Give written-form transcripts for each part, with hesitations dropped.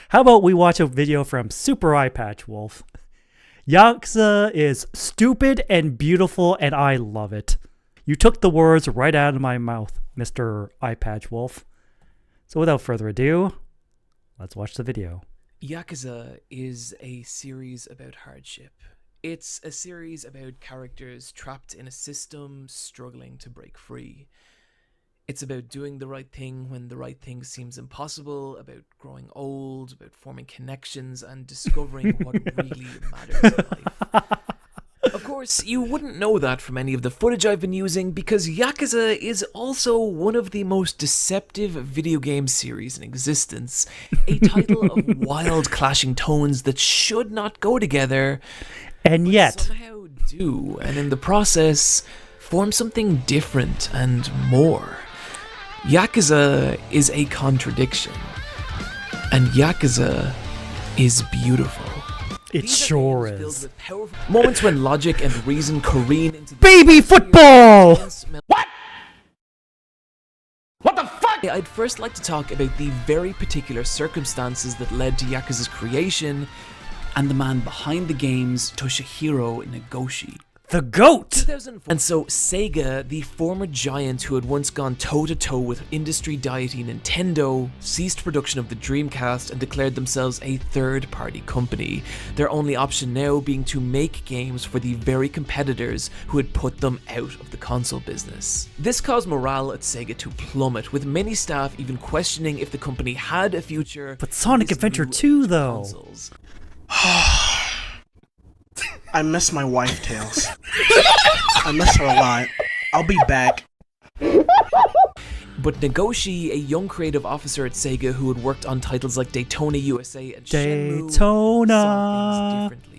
How about we watch a video from Super Eye Patch Wolf? Yakuza is stupid and beautiful, and I love it. You took the words right out of my mouth, Mr. Eye Patch Wolf. So without further ado, let's watch the video. Yakuza is a series about hardship. It's a series about characters trapped in a system struggling to break free. It's about doing the right thing when the right thing seems impossible, about growing old, about forming connections and discovering what really matters in life. Of course, you wouldn't know that from any of the footage I've been using because Yakuza is also one of the most deceptive video game series in existence. A title of wild clashing tones that should not go together, and yet somehow do, and in the process, form something different and more. Yakuza is a contradiction, and Yakuza is beautiful. It sure is. Moments when logic and reason careen into baby football! What? What the fuck? I'd first like to talk about the very particular circumstances that led to Yakuza's creation and the man behind the games, Toshihiro Nagoshi. The GOAT! And so Sega, the former giant who had once gone toe-to-toe with industry deity Nintendo, ceased production of the Dreamcast and declared themselves a third-party company, their only option now being to make games for the very competitors who had put them out of the console business. This caused morale at Sega to plummet, with many staff even questioning if the company had a future. But Sonic Adventure 2 though. Consoles. I miss my wife, Tails. I miss her a lot. I'll be back. But Nagoshi, a young creative officer at Sega who had worked on titles like Daytona USA and Shenmue, saw things differently.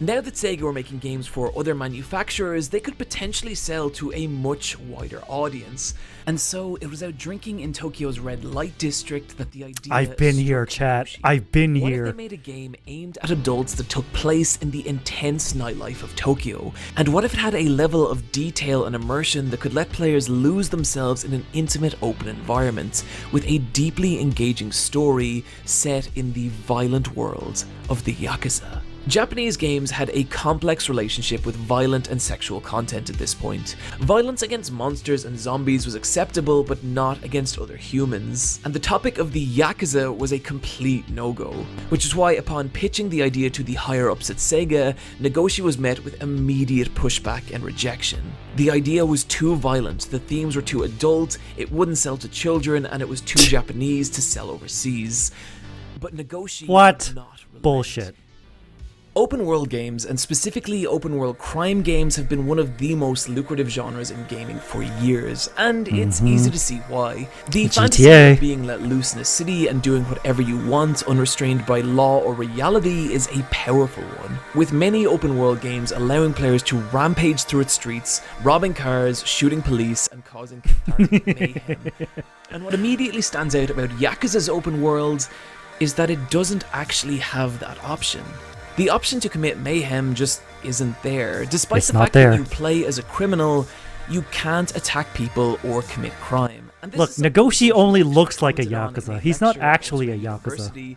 Now that Sega were making games for other manufacturers, they could potentially sell to a much wider audience. And so it was out drinking in Tokyo's red light district that the idea I've been here, chat. I've been here. What if they made a game aimed at adults that took place in the intense nightlife of Tokyo? And what if it had a level of detail and immersion that could let players lose themselves in an intimate open environment with a deeply engaging story set in the violent world of the Yakuza? Japanese games had a complex relationship with violent and sexual content at this point. Violence against monsters and zombies was acceptable, but not against other humans. And the topic of the Yakuza was a complete no-go, which is why upon pitching the idea to the higher-ups at Sega, Nagoshi was met with immediate pushback and rejection. The idea was too violent, the themes were too adult, it wouldn't sell to children, and it was too Japanese to sell overseas. But Nagoshi did not relent. Bullshit. Open world games, and specifically open world crime games, have been one of the most lucrative genres in gaming for years, and it's easy to see why. The fantasy of being let loose in a city and doing whatever you want, unrestrained by law or reality, is a powerful one, with many open world games allowing players to rampage through its streets, robbing cars, shooting police, and causing cathartic mayhem. And what immediately stands out about Yakuza's open world is that it doesn't actually have that option. The option to commit mayhem just isn't there. Despite the fact that you play as a criminal, you can't attack people or commit crime. And look, Nagoshi only looks like a Yakuza. He's not actually a Yakuza.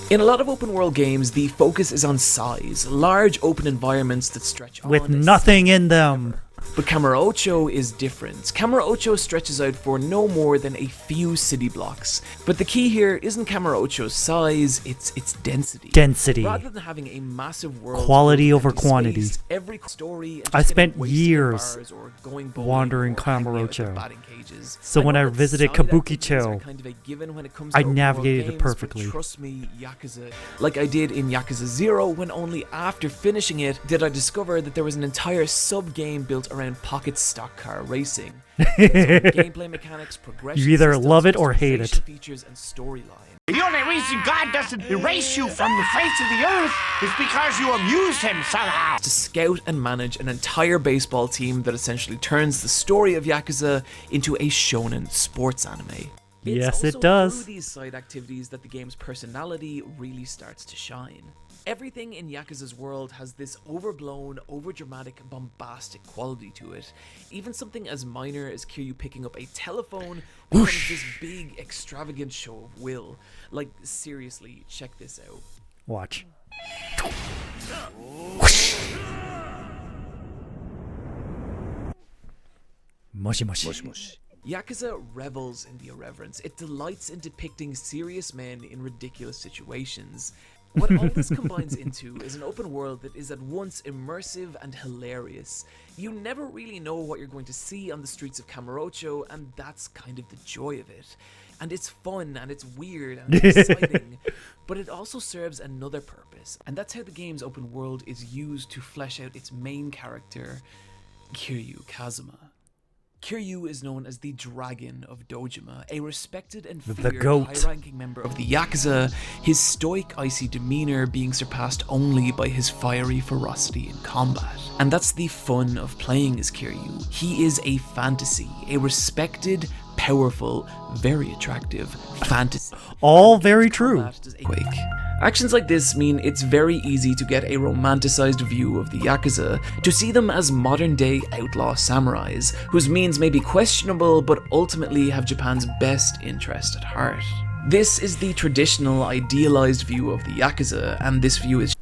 In a lot of open world games, the focus is on size, large open environments that stretch on with nothing in them. But Kamurocho is different. Kamurocho stretches out for no more than a few city blocks. But the key here isn't Kamurocho's size, it's its density. Density. Rather than having a massive world, quality over quantity. Every story I spent years wandering Kamurocho. So when I visited Kabukicho, I navigated it perfectly. Trust me, Yakuza. Like I did in Yakuza 0, when only after finishing it did I discover that there was an entire sub-game built around pocket stock car racing. Gameplay mechanics, progression, you either love it or hate it. Features and storyline. The only reason God doesn't erase you from the face of the earth is because you amused him somehow. To scout and manage an entire baseball team that essentially turns the story of Yakuza into a shonen sports anime. Yes, it's it does. through these side activities that the game's personality really starts to shine. Everything in Yakuza's world has this overblown, overdramatic, bombastic quality to it. Even something as minor as Kiryu picking up a telephone becomes this big, extravagant show of will. Like, seriously, check this out. Watch. Moshi moshi. Yakuza revels in the irreverence. It delights in depicting serious men in ridiculous situations. What all this combines into is an open world that is at once immersive and hilarious. You never really know what you're going to see on the streets of Kamurocho, and that's kind of the joy of it. And it's fun, and it's weird, and it's exciting, but it also serves another purpose, and that's how the game's open world is used to flesh out its main character, Kiryu Kazuma. Kiryu is known as the Dragon of Dojima, a respected and feared high-ranking member of the Yakuza, his stoic, icy demeanor being surpassed only by his fiery ferocity in combat. And that's the fun of playing as Kiryu. He is a fantasy, a respected, powerful, very attractive fantasy. All very true. Quake. Actions like this mean it's very easy to get a romanticized view of the Yakuza, to see them as modern-day outlaw samurais, whose means may be questionable but ultimately have Japan's best interest at heart. This is the traditional, idealized view of the Yakuza, and this view is...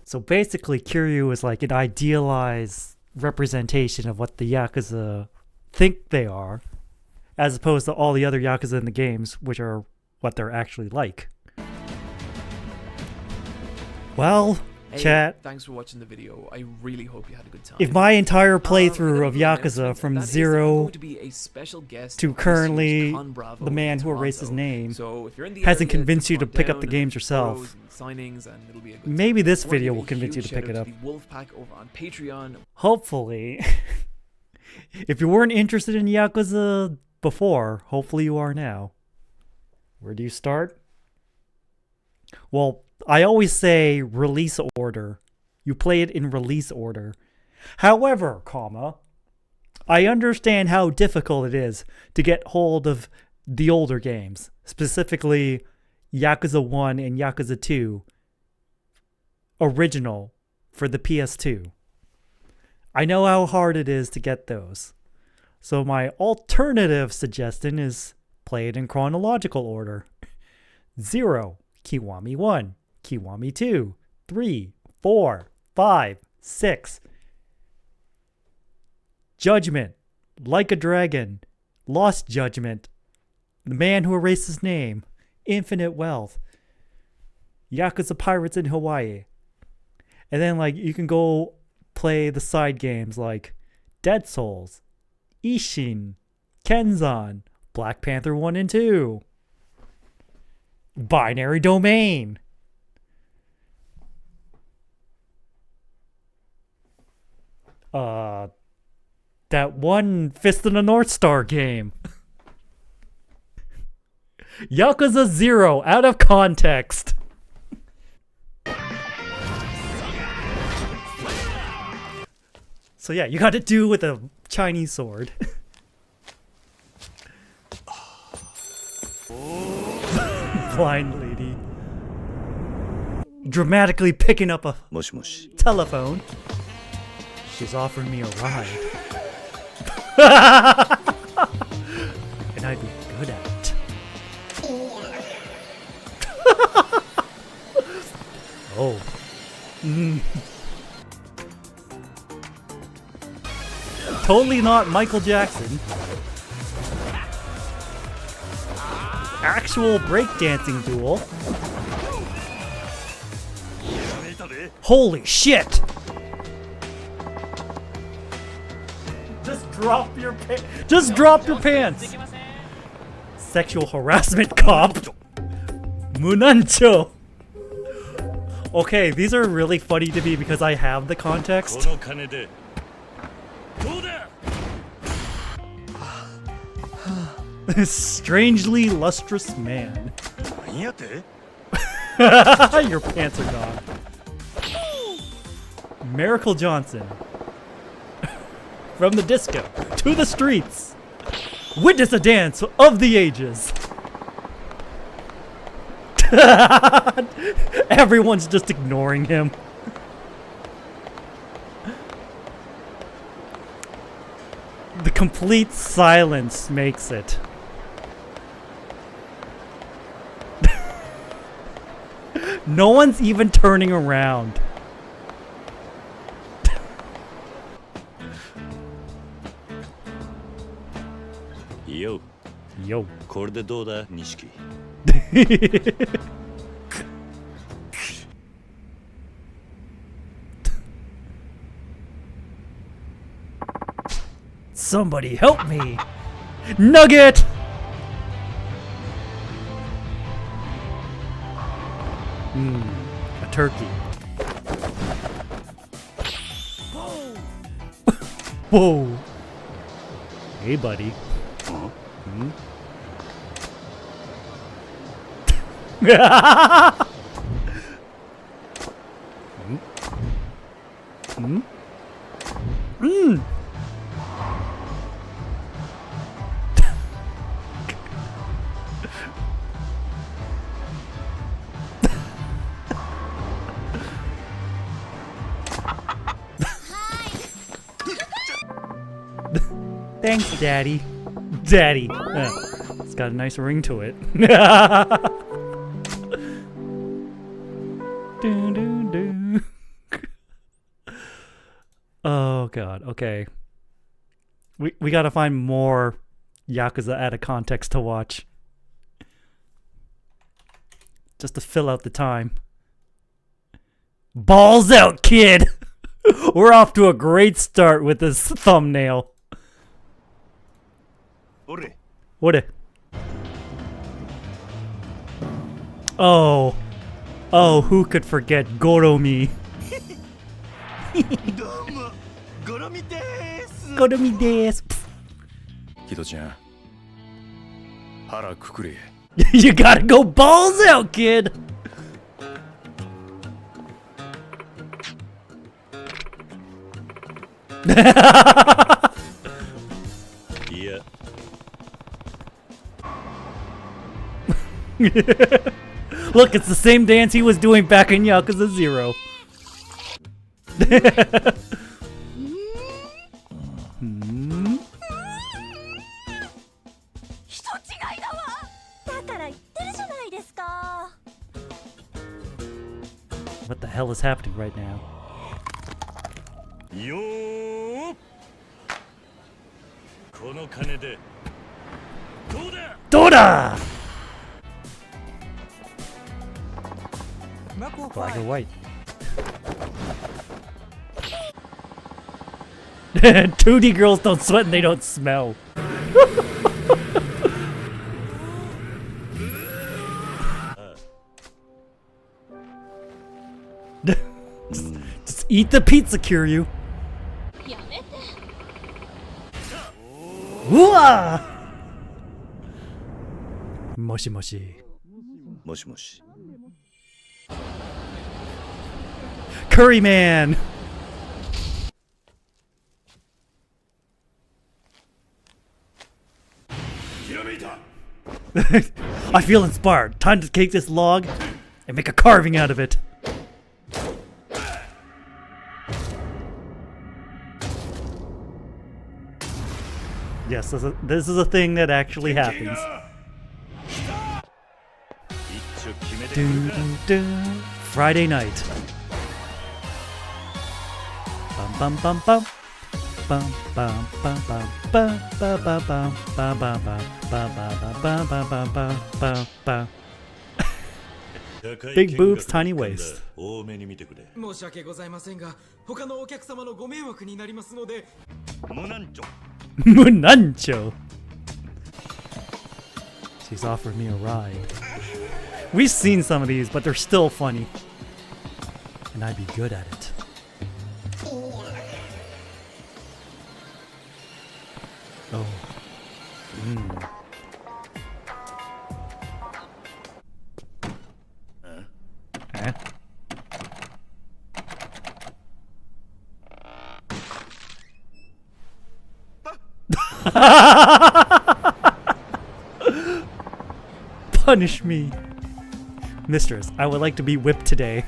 So basically, Kiryu is like an idealized representation of what the Yakuza think they are, as opposed to all the other Yakuza in the games, which are what they're actually like. Well, Hey, chat, thanks for watching the video. I really hope you had a good time. if my entire playthrough of Another Yakuza announcement, from that is that I'm 0 going to be a special guest to on this currently year's Con Bravo the man in who erased his Toronto. name So if you're in the hasn't area, convinced you to come pick up the down, games yourself, photos and signings, and it'll be a good maybe time. this I wanna video give will a convince you huge to pick it shout-out up. to the Wolfpack over on Patreon. Hopefully. If you weren't interested in Yakuza before, hopefully you are now. Where do you start? Well, I always say release order. You play it in release order. However, I understand how difficult it is to get hold of the older games, specifically Yakuza 1 and Yakuza 2 original for the PS2. I know how hard it is to get those. So my alternative suggestion is play it in chronological order. 0, Kiwami 1, Kiwami 2, 3, 4, 5, 6. Judgment, Like a Dragon, Lost Judgment, The Man Who Erased His Name, Infinite Wealth, Yakuza Pirates in Hawaii. And then you can go play the side games like Dead Souls, Ishin, Kenzan, Black Panther 1 and 2, Binary Domain. That one Fist of the North Star game. Yakuza 0 out of context. So yeah, you got to do with a Chinese sword. Blind lady. Dramatically picking up a telephone. She's offering me a ride. And I'd be good at it. Oh. Totally not Michael Jackson. Actual breakdancing duel. Holy shit! Just drop your pants. Just drop your pants. Sexual harassment cop. Munancho. Okay, these are really funny to me because I have the context. Strangely lustrous man. Your pants are gone. Miracle Johnson. From the disco to the streets. Witness a dance of the ages. Everyone's just ignoring him. The complete silence makes it. No one's even turning around. Yo. Yo. これでどうだ、錦。Somebody help me! Nugget! A turkey. Whoa! Hey, buddy. Thanks, Daddy. Daddy. It's got a nice ring to it. Doo, doo, doo. Oh god, okay. We gotta find more Yakuza out of context to watch. Just to fill out the time. Balls out, kid! We're off to a great start with this thumbnail. What? Oh. Oh, who could forget Goromi? Goromi desu. ヒトちゃん、腹くくれ。You gotta go balls out, kid! Yeah. Look, it's the same dance he was doing back in Yakuza 0. What the hell is happening right now? Yo. この金でどうだ? Doda! Black or white? 2D girls don't sweat and they don't smell. just eat the pizza, Kiryu. Whoa! Moshi moshi. もしもし。 Curry Man! I feel inspired. Time to take this log and make a carving out of it. Yes, this is a thing that actually happens. Dun, dun, dun. Friday night. Bum bum bum bum bum bum bum bum bum bum bum bum bum bum bum bum bum bum. Big boobs, tiny waist. 多めに見てくれ。申し訳ございませんが、他のお客様のご迷惑になりますので。無難聴。 Munancho. She's offering me a ride. We've seen some of these, but they're still funny. And I'd be good at it. Oh. Eh? Punish me. Mistress, I would like to be whipped today.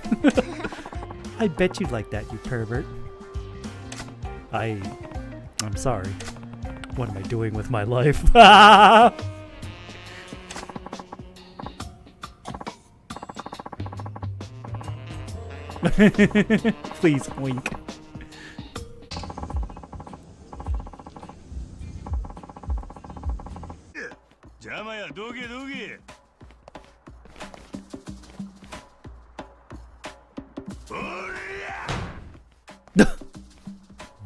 I bet you'd like that, you pervert. I'm sorry. What am I doing with my life? Please wink.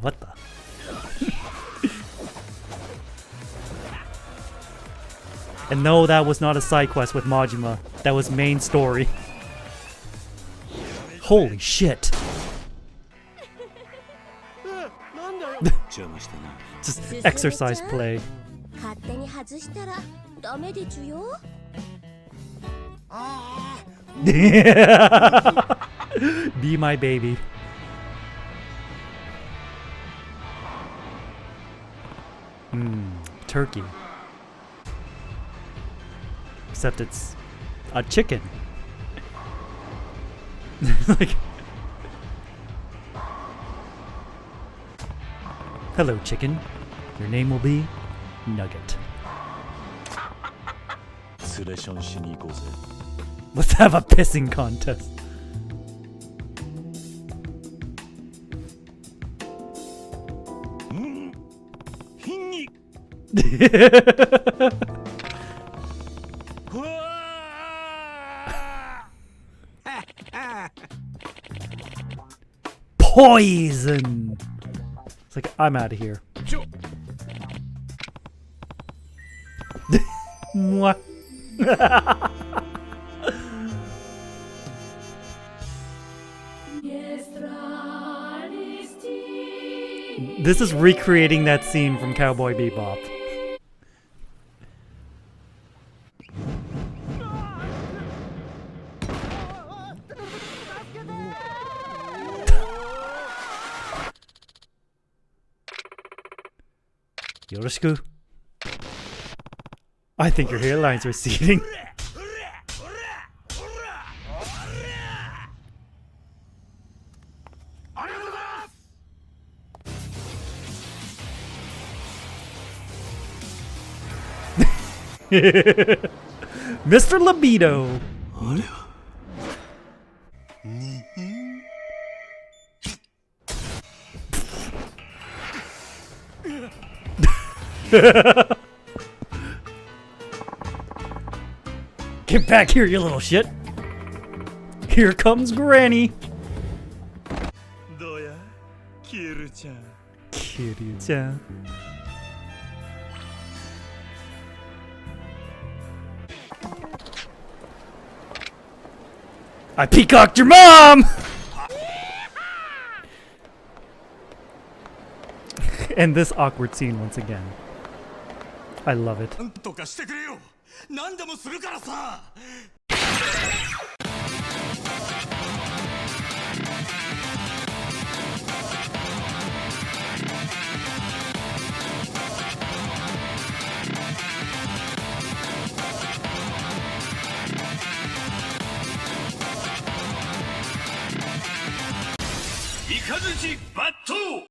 What the? And no, that was not a side quest with Majima. That was main story. Holy shit. Just exercise play. Be my baby. Turkey. Except it's a chicken. Like, hello, chicken. Your name will be Nugget. Let's have a pissing contest. Poison! It's like, I'm out of here. Mwah. This is recreating that scene from Cowboy Bebop. Yoroshiku. I think your hairline's receding. Mr. Libido. Get back here, you little shit. Here comes Granny. Kiryu-chan. I peacocked your mom! And this awkward scene once again. I love it.